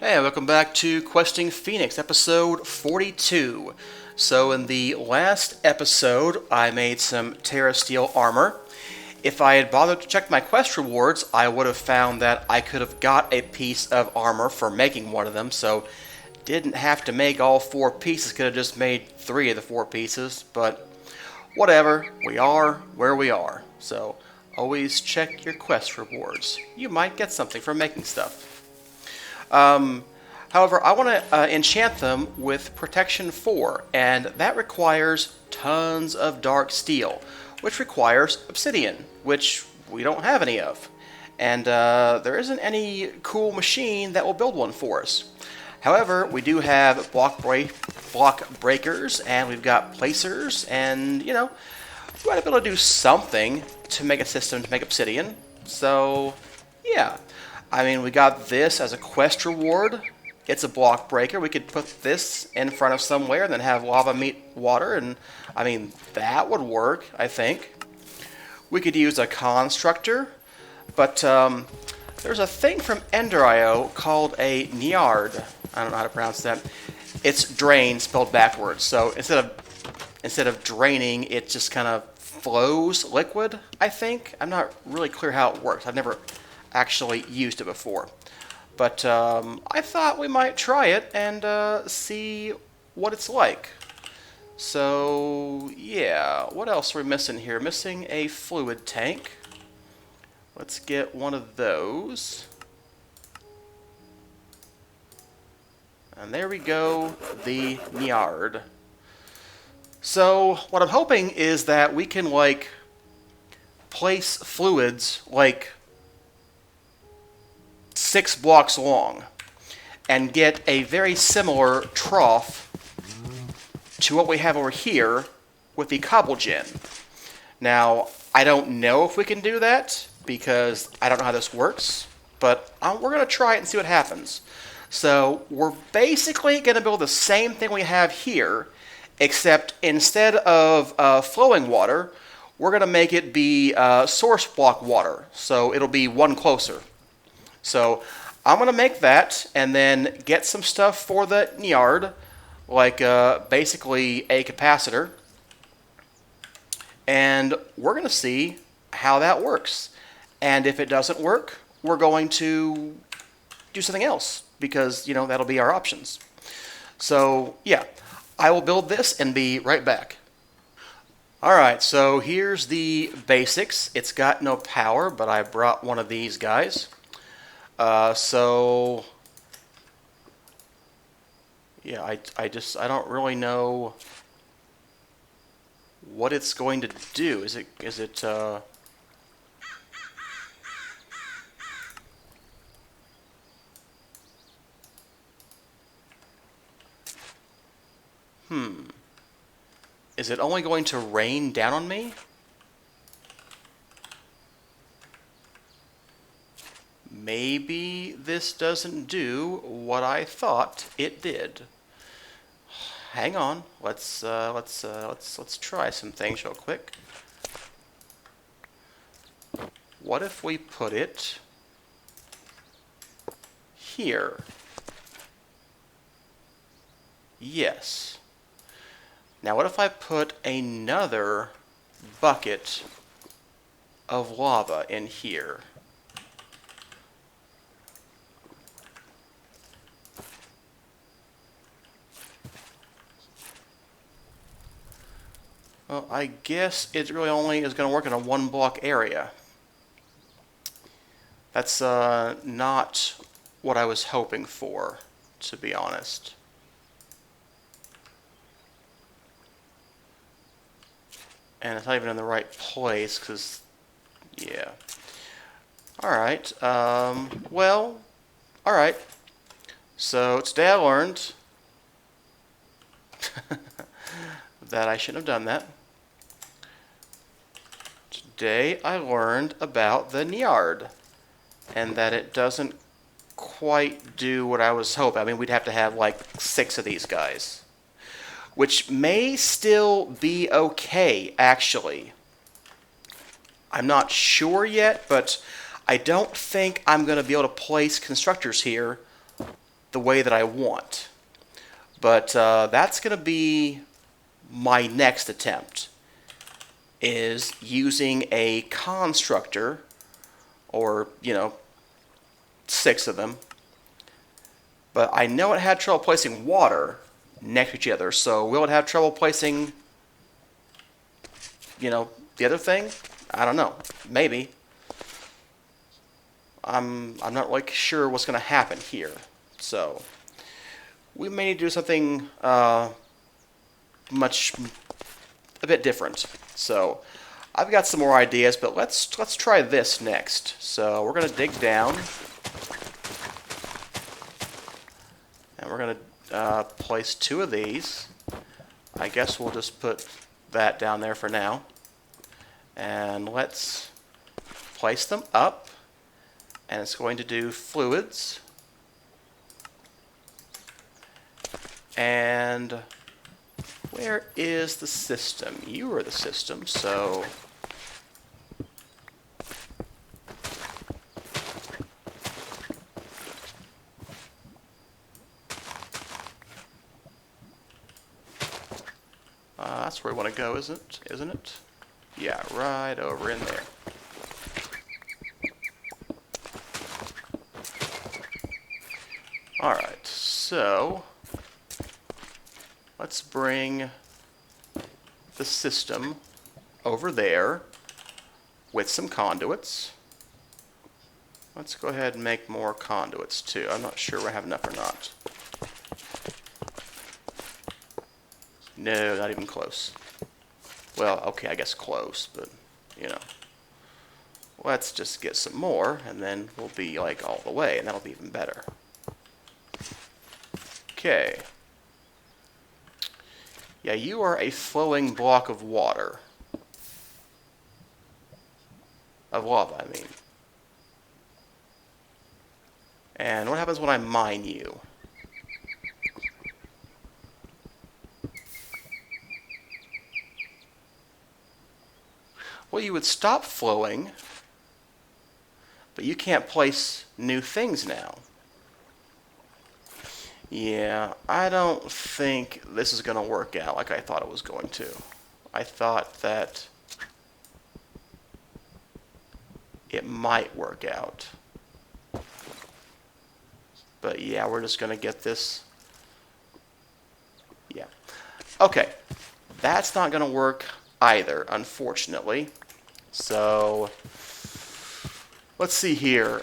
Hey, welcome back to Questing Phoenix, episode 42. So in the last episode, I made some Terra Steel armor. If I had bothered to check my quest rewards, I would have found that I could have got a piece of armor for making one of them, so didn't have to make all 4 pieces, could have just made 3 of the 4 pieces, but whatever, we are where we are. So always check your quest rewards. You might get something for making stuff. However, I want to enchant them with Protection 4, and that requires tons of dark steel, which requires obsidian, which we don't have any of. And there isn't any cool machine that will build one for us. However, we do have block breakers, and we've got placers, and, you know, we might be able to do something to make a system to make obsidian. So, yeah. I mean, we got this as a quest reward. It's a block breaker. We could put this in front of somewhere and then have lava meet water, and I mean, that would work, I think. We could use a constructor, but there's a thing from Ender.io called a Nyard. I don't know how to pronounce that. It's drain spelled backwards. So instead of draining, it just kind of flows liquid, I think. I'm not really clear how it works. I've never actually used it before. But I thought we might try it and see what it's like. So, yeah, what else are we missing here? Missing a fluid tank. Let's get one of those. And there we go, the Nyard. So, what I'm hoping is that we can, like, place fluids, like, 6 blocks long and get a very similar trough to what we have over here with the cobble gen. Now, I don't know if we can do that because I don't know how this works, but we're going to try it and see what happens. So we're basically going to build the same thing we have here, except instead of flowing water, we're going to make it be source block water, so it'll be one closer. So I'm going to make that and then get some stuff for the Nyard, like basically a capacitor. And we're going to see how that works. And if it doesn't work, we're going to do something else because, you know, that'll be our options. So, yeah, I will build this and be right back. Alright, so here's the basics. It's got no power, but I brought one of these guys. So, yeah, I don't really know what it's going to do. Is it Is it only going to rain down on me? Maybe this doesn't do what I thought it did. Hang on. Let's try some things real quick. What if we put it here? Yes. Now what if I put another bucket of lava in here? Well, I guess it really only is going to work in a 1 block area. That's not what I was hoping for, to be honest. And it's not even in the right place, because, yeah. Alright, well, alright. So, today I learned that I shouldn't have done that. Today I learned about the Nyard, and that it doesn't quite do what I was hoping. I mean, we'd have to have like 6 of these guys, which may still be okay, actually. I'm not sure yet, but I don't think I'm going to be able to place constructors here the way that I want. But that's going to be my next attempt, is using a constructor, or, 6 of them. But I know it had trouble placing water next to each other, so will it have trouble placing, the other thing? I don't know. Maybe. I'm not really sure what's going to happen here. So we may need to do something a bit different. So I've got some more ideas, but let's try this next. So we're going to dig down, and we're going to place 2 of these. I guess we'll just put that down there for now. And let's place them up, and it's going to do fluids. And where is the system? You are the system, so that's where we want to go, isn't it? Yeah, right over in there. Alright, so let's bring the system over there with some conduits. Let's go ahead and make more conduits too. I'm not sure we have enough or not. No, not even close. Well, okay, I guess close, but, let's just get some more, and then we'll be, like, all the way, and that'll be even better. Okay. Yeah, you are a flowing block of water. Of lava, I mean. And what happens when I mine you? Well, you would stop flowing, but you can't place new things now. Yeah, I don't think this is going to work out like I thought it was going to. I thought that it might work out. But yeah, we're just going to get this. Yeah. Okay. That's not going to work either, unfortunately. So let's see here.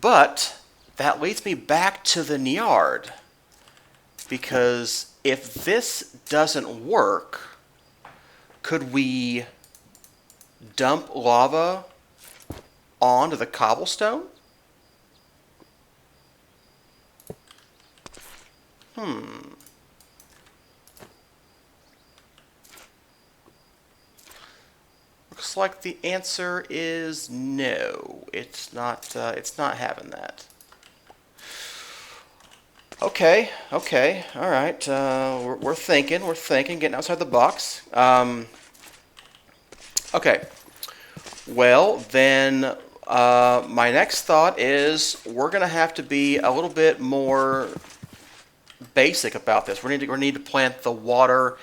But that leads me back to the yard, because if this doesn't work, could we dump lava onto the cobblestone? Looks like the answer is no. It's not having that. Okay, all right. We're thinking, getting outside the box. Okay. Well, then my next thought is we're going to have to be a little bit more basic about this. We need to plant the water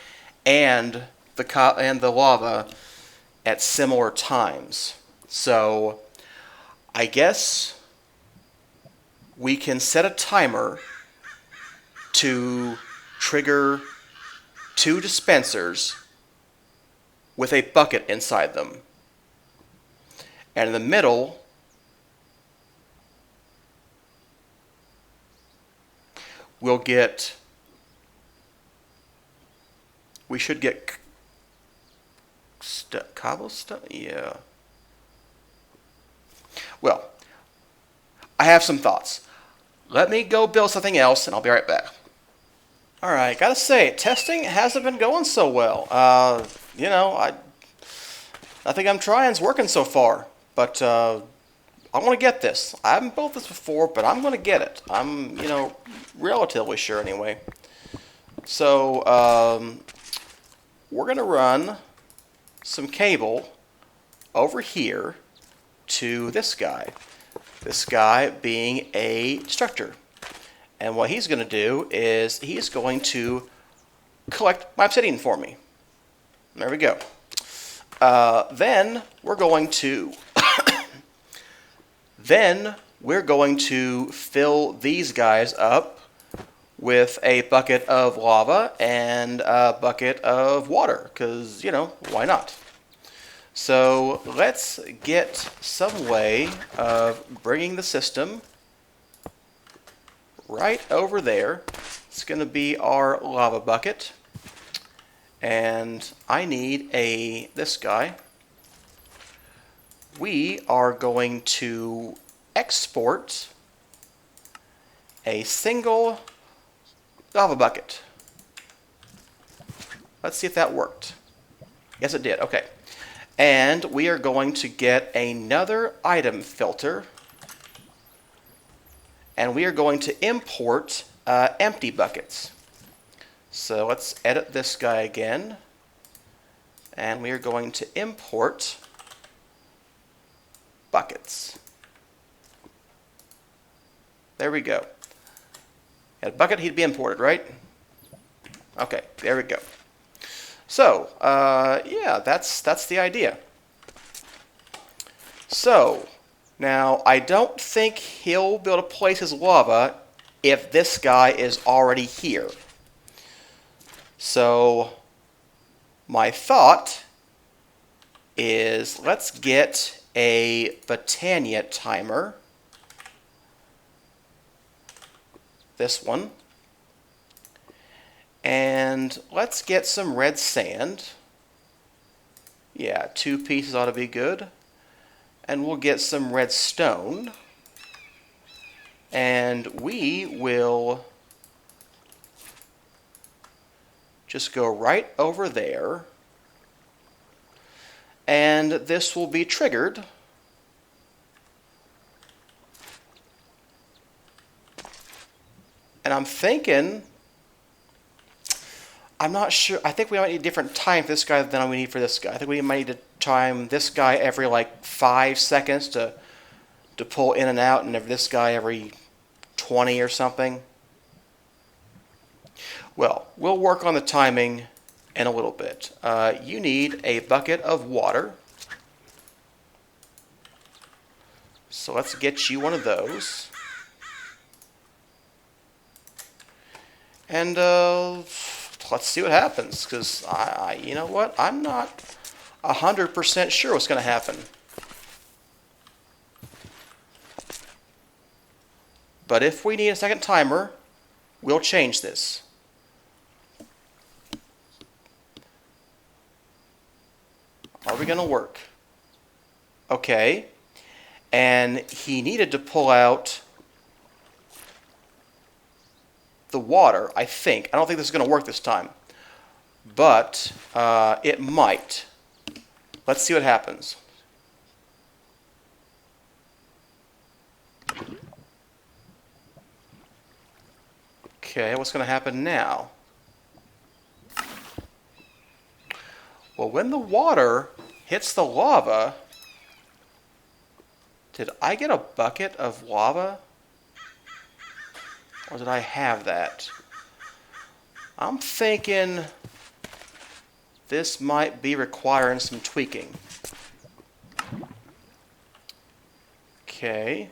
and the lava at similar times. So I guess we can set a timer to trigger 2 dispensers with a bucket inside them. And in the middle, we should get cobblestone? Yeah. Well, I have some thoughts. Let me go build something else, and I'll be right back. Alright, gotta say, testing hasn't been going so well. I think I'm trying's working so far, but I want to get this. I haven't built this before, but I'm going to get it. I'm, relatively sure anyway. So, we're going to run some cable over here to this guy being a destructor. And what he's going to do is he's going to collect my obsidian for me. There we go. Then we're going to fill these guys up with a bucket of lava and a bucket of water, because, you know, why not? So let's get some way of bringing the system right over there. It's going to be our lava bucket. And I need this guy. We are going to export a single lava bucket. Let's see if that worked. Yes, it did. Okay. And we are going to get another item filter. And we are going to import empty buckets. So let's edit this guy again. And we are going to import buckets. There we go. At a bucket, he'd be imported, right? Okay, there we go. So, yeah, that's the idea. So, now I don't think he'll be able to place his lava if this guy is already here. So, my thought is let's get a Botania timer. This one. And let's get some red sand. Yeah, 2 pieces ought to be good. And we'll get some redstone. And we will just go right over there. And this will be triggered. And I'm thinking, I'm not sure, I think we might need a different time for this guy than we need for this guy. I think we might need to time this guy every like 5 seconds to pull in and out, and this guy every 20 or something. Well, we'll work on the timing in a little bit. You need a bucket of water. So let's get you one of those. And let's see what happens, because you know what? I'm not 100% sure what's going to happen. But if we need a second timer, we'll change this. Are we going to work? Okay. And he needed to pull out the water, I think. I don't think this is going to work this time. But it might. Let's see what happens. Okay, what's going to happen now? Well, when the water hits the lava, did I get a bucket of lava? Or did I have that? I'm thinking this might be requiring some tweaking. Okay.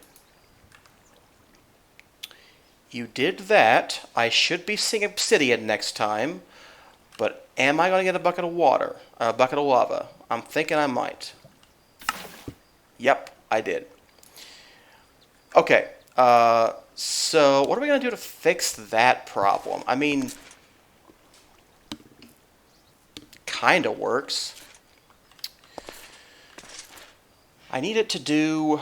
You did that. I should be seeing obsidian next time. But am I going to get a bucket of water? A bucket of lava? I'm thinking I might. Yep, I did. Okay. So what are we going to do to fix that problem? I mean, kind of works. I need it to do,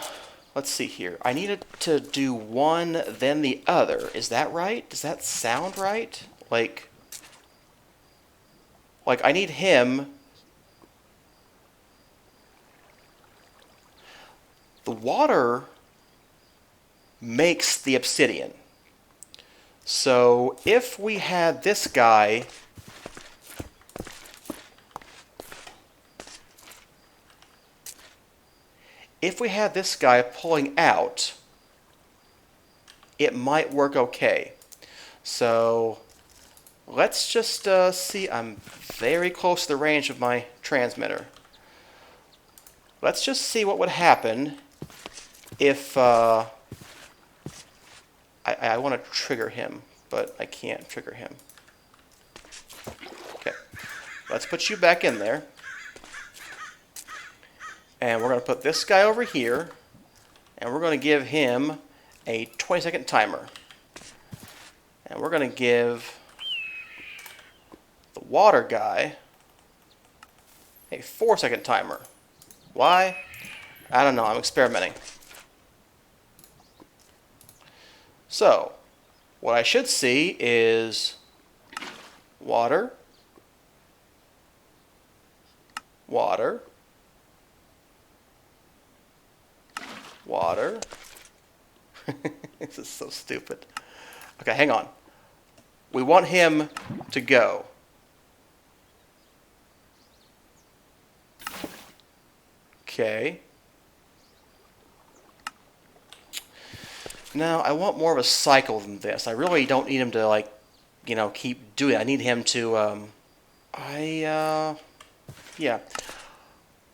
let's see here. I need it to do one, then the other. Is that right? Does that sound right? Like I need him. The water makes the obsidian. So if we had this guy if we had this guy pulling out, it might work okay. So let's just see. I'm very close to the range of my transmitter. Let's just see what would happen if I want to trigger him, but I can't trigger him. Okay, let's put you back in there. And we're going to put this guy over here, and we're going to give him a 20-second timer. And we're going to give the water guy a 4-second timer. Why? I don't know. I'm experimenting. So, what I should see is water, water, water. This is so stupid. Okay, hang on. We want him to go. Okay. Now, I want more of a cycle than this. I really don't need him to, like, you know, keep doing it. I need him to, yeah.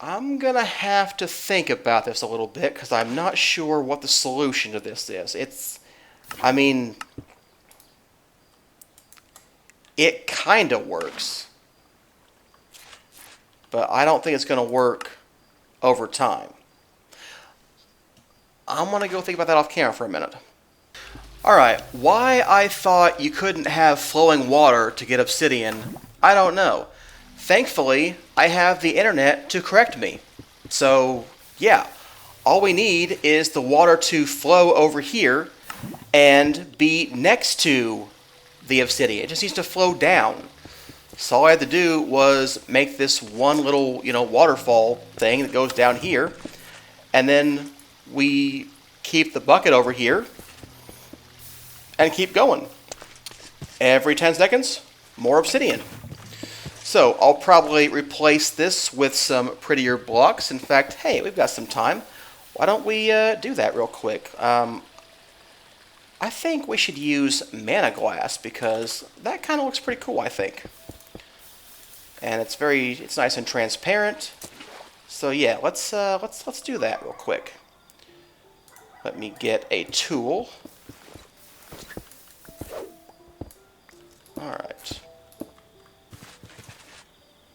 I'm going to have to think about this a little bit because I'm not sure what the solution to this is. I mean, it kind of works, but I don't think it's going to work over time. I'm going to go think about that off camera for a minute. Alright, why I thought you couldn't have flowing water to get obsidian, I don't know. Thankfully, I have the internet to correct me. So, yeah, all we need is the water to flow over here and be next to the obsidian. It just needs to flow down. So all I had to do was make this one little, you know, waterfall thing that goes down here, and then we keep the bucket over here and keep going. Every 10 seconds, more obsidian. So I'll probably replace this with some prettier blocks. In fact, hey, we've got some time. Why don't we do that real quick? I think we should use mana glass because that kind of looks pretty cool, I think. And it's nice and transparent. So yeah, let's do that real quick. Let me get a tool. All right.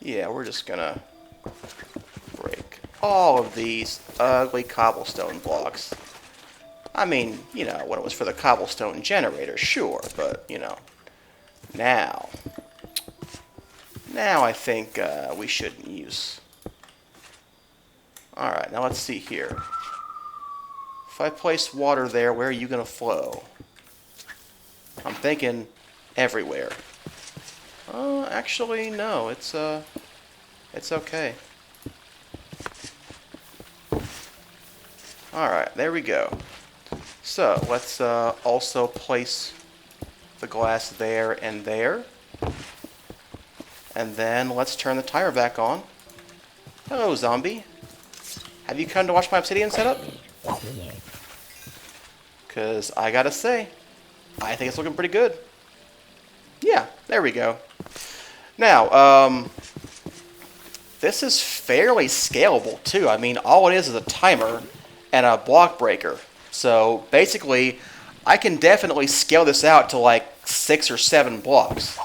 Yeah, we're just gonna break all of these ugly cobblestone blocks. I mean, you know, when it was for the cobblestone generator, sure, but, you know, now I think we shouldn't use. Alright, now let's see here. If I place water there, where are you going to flow? I'm thinking everywhere. Actually, no, it's okay. Alright, there we go. So, let's also place the glass there and there. And then let's turn the timer back on. Hello, zombie. Have you come to watch my obsidian setup? Because I gotta say, I think it's looking pretty good. Yeah, there we go. Now, this is fairly scalable too. I mean, all it is a timer and a block breaker. So basically, I can definitely scale this out to like 6 or 7 blocks.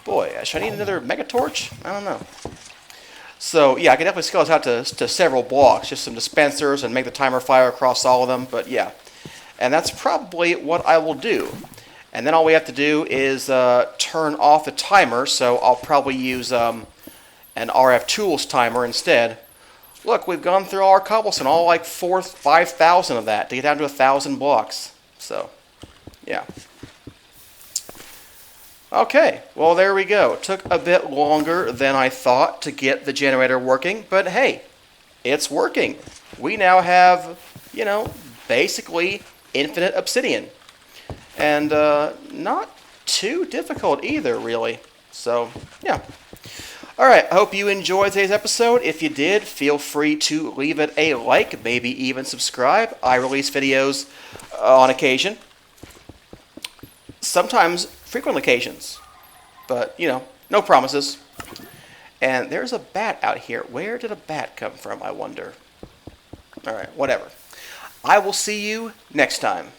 Boy, should I need another mega torch? I don't know. So yeah, I can definitely scale this out to several blocks, just some dispensers and make the timer fire across all of them. But yeah, and that's probably what I will do. And then all we have to do is turn off the timer. So I'll probably use an RF Tools timer instead. Look, we've gone through all our cobblestone, all like 5,000 of that to get down to 1,000 blocks. So, yeah. Okay, well there we go. It took a bit longer than I thought to get the generator working, but hey, it's working. We now have, you know, basically infinite obsidian. And not too difficult either, really. So, yeah. Alright, I hope you enjoyed today's episode. If you did, feel free to leave it a like, maybe even subscribe. I release videos on occasion. Sometimes frequent occasions. But, you know, no promises. And there's a bat out here. Where did a bat come from, I wonder? Alright, whatever. I will see you next time.